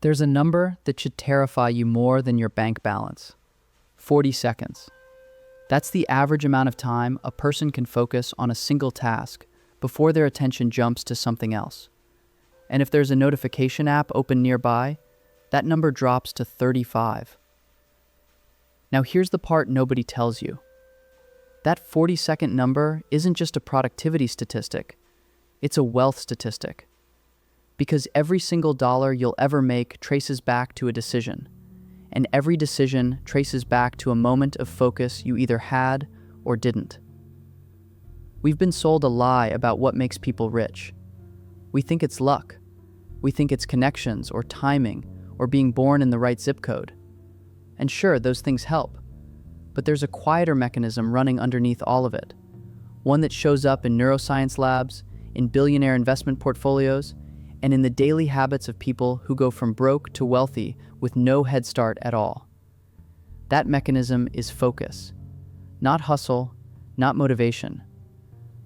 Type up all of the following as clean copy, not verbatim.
There's a number that should terrify you more than your bank balance. 40 seconds. That's the average amount of time a person can focus on a single task before their attention jumps to something else. And if there's a notification app open nearby, that number drops to 35. Now here's the part nobody tells you. That 40-second number isn't just a productivity statistic, it's a wealth statistic. Because every single dollar you'll ever make traces back to a decision, and every decision traces back to a moment of focus you either had or didn't. We've been sold a lie about what makes people rich. We think it's luck. We think it's connections or timing or being born in the right zip code. And sure, those things help. But there's a quieter mechanism running underneath all of it. One that shows up in neuroscience labs, in billionaire investment portfolios, and in the daily habits of people who go from broke to wealthy with no head start at all. That mechanism is focus. Not hustle, not motivation.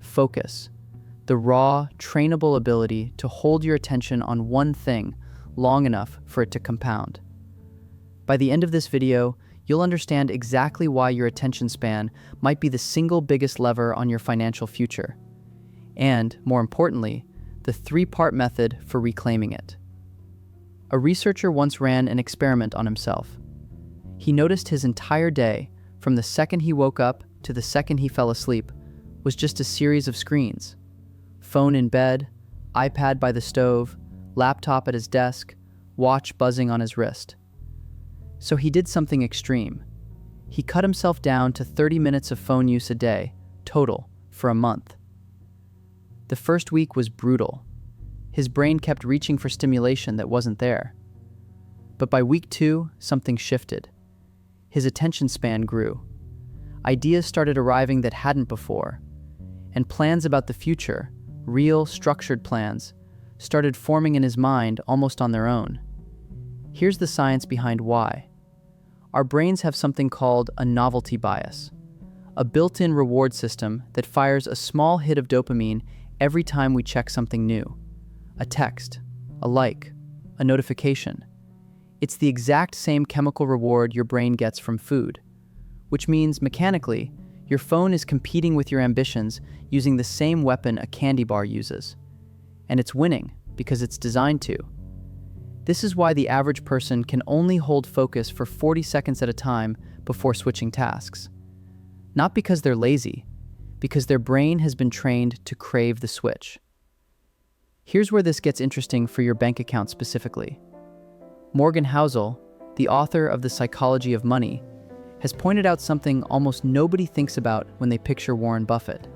Focus. The raw, trainable ability to hold your attention on one thing long enough for it to compound. By the end of this video, you'll understand exactly why your attention span might be the single biggest lever on your financial future. And, more importantly, the three-part method for reclaiming it. A researcher once ran an experiment on himself. He noticed his entire day, from the second he woke up to the second he fell asleep, was just a series of screens. Phone in bed, iPad by the stove, laptop at his desk, watch buzzing on his wrist. So he did something extreme. He cut himself down to 30 minutes of phone use a day, total, for a month. The first week was brutal. His brain kept reaching for stimulation that wasn't there. But by week 2, something shifted. His attention span grew. Ideas started arriving that hadn't before. And plans about the future, real, structured plans, started forming in his mind almost on their own. Here's the science behind why. Our brains have something called a novelty bias, a built-in reward system that fires a small hit of dopamine every time we check something new. A text, a like, a notification. It's the exact same chemical reward your brain gets from food, which means mechanically, your phone is competing with your ambitions using the same weapon a candy bar uses. And it's winning because it's designed to. This is why the average person can only hold focus for 40 seconds at a time before switching tasks. Not because they're lazy, because their brain has been trained to crave the switch. Here's where this gets interesting for your bank account specifically. Morgan Housel, the author of The Psychology of Money, has pointed out something almost nobody thinks about when they picture Warren Buffett.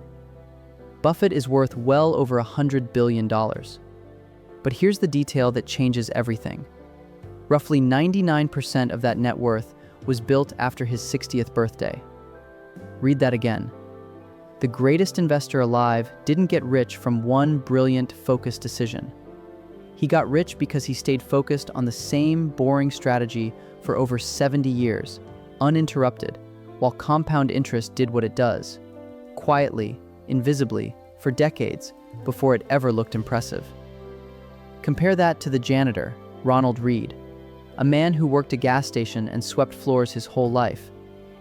Buffett is worth well over $100 billion. But here's the detail that changes everything. Roughly 99% of that net worth was built after his 60th birthday. Read that again. The greatest investor alive didn't get rich from one brilliant, focused decision. He got rich because he stayed focused on the same boring strategy for over 70 years, uninterrupted, while compound interest did what it does, quietly, invisibly, for decades, before it ever looked impressive. Compare that to the janitor, Ronald Read, a man who worked a gas station and swept floors his whole life,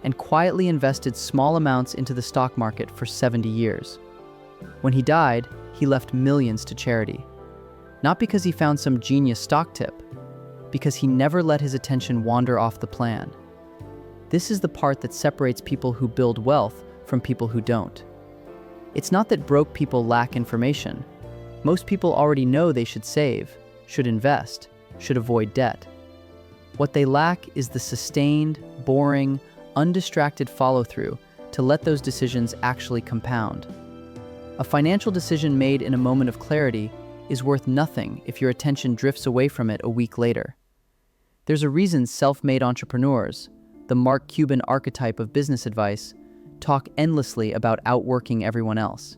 and quietly invested small amounts into the stock market for 70 years. When he died, he left millions to charity. Not because he found some genius stock tip, because he never let his attention wander off the plan. This is the part that separates people who build wealth from people who don't. It's not that broke people lack information. Most people already know they should save, should invest, should avoid debt. What they lack is the sustained, boring, undistracted follow-through to let those decisions actually compound. A financial decision made in a moment of clarity is worth nothing if your attention drifts away from it a week later. There's a reason self-made entrepreneurs, the Mark Cuban archetype of business advice, talk endlessly about outworking everyone else.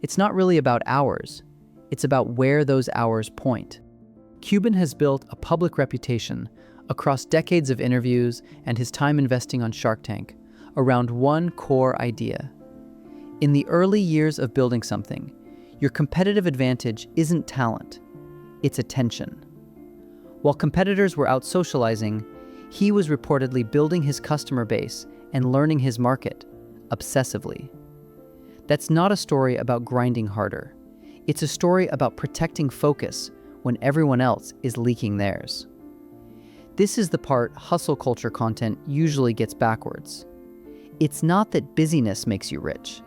It's not really about hours. It's about where those hours point. Cuban has built a public reputation across decades of interviews and his time investing on Shark Tank around one core idea. In the early years of building something, your competitive advantage isn't talent, it's attention. While competitors were out socializing, he was reportedly building his customer base and learning his market obsessively. That's not a story about grinding harder. It's a story about protecting focus when everyone else is leaking theirs. This is the part hustle culture content usually gets backwards. It's not that busyness makes you rich.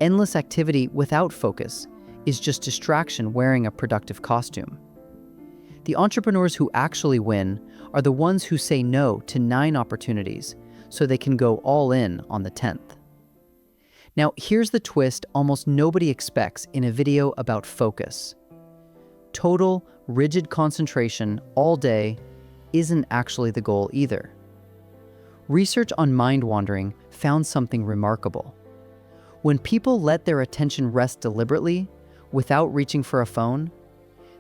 Endless activity without focus is just distraction wearing a productive costume. The entrepreneurs who actually win are the ones who say no to 9 opportunities so they can go all in on the 10th. Now, here's the twist almost nobody expects in a video about focus. Total, rigid concentration all day isn't actually the goal either. Research on mind wandering found something remarkable. When people let their attention rest deliberately, without reaching for a phone,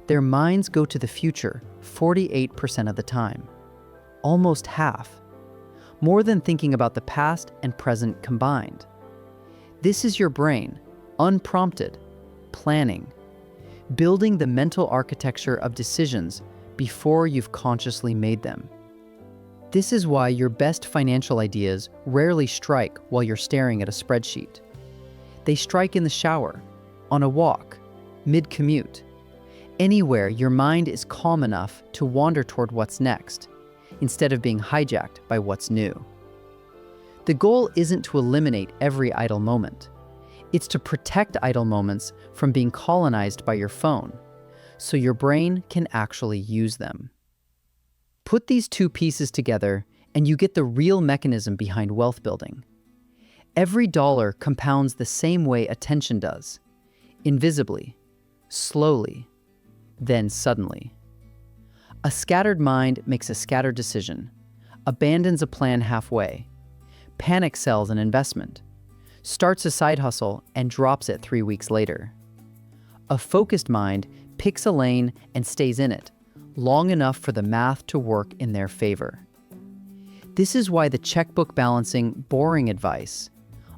their minds go to the future 48% of the time. Almost half. More than thinking about the past and present combined. This is your brain, unprompted, planning, building the mental architecture of decisions before you've consciously made them. This is why your best financial ideas rarely strike while you're staring at a spreadsheet. They strike in the shower, on a walk, mid-commute, anywhere your mind is calm enough to wander toward what's next, instead of being hijacked by what's new. The goal isn't to eliminate every idle moment. It's to protect idle moments from being colonized by your phone, so your brain can actually use them. Put these 2 pieces together, and you get the real mechanism behind wealth building. Every dollar compounds the same way attention does, invisibly, slowly, then suddenly. A scattered mind makes a scattered decision, abandons a plan halfway, panic sells an investment, starts a side hustle and drops it 3 weeks later. A focused mind picks a lane and stays in it, long enough for the math to work in their favor. This is why the checkbook balancing, boring advice,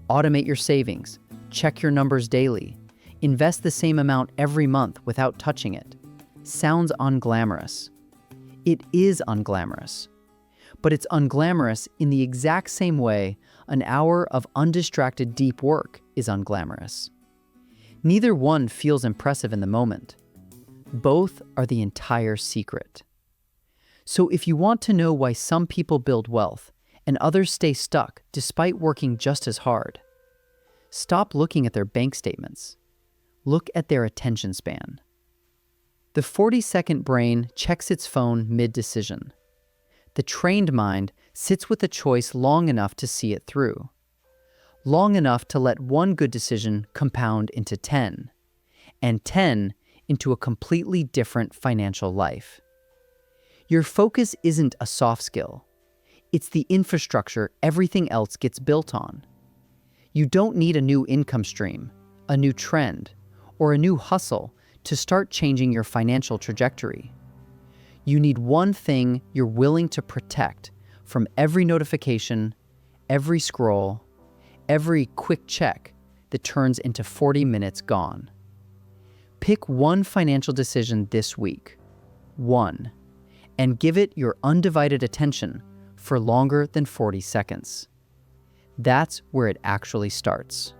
automate your savings, check your numbers daily, invest the same amount every month without touching it, sounds unglamorous. It is unglamorous. But it's unglamorous in the exact same way an hour of undistracted deep work is unglamorous. Neither one feels impressive in the moment. Both are the entire secret. So if you want to know why some people build wealth and others stay stuck despite working just as hard, stop looking at their bank statements. Look at their attention span. The 40-second brain checks its phone mid-decision. The trained mind sits with a choice long enough to see it through. Long enough to let one good decision compound into 10, and 10 into a completely different financial life. Your focus isn't a soft skill. It's the infrastructure everything else gets built on. You don't need a new income stream, a new trend, or a new hustle to start changing your financial trajectory. You need one thing you're willing to protect from every notification, every scroll, every quick check that turns into 40 minutes gone. Pick one financial decision this week, one, and give it your undivided attention for longer than 40 seconds. That's where it actually starts.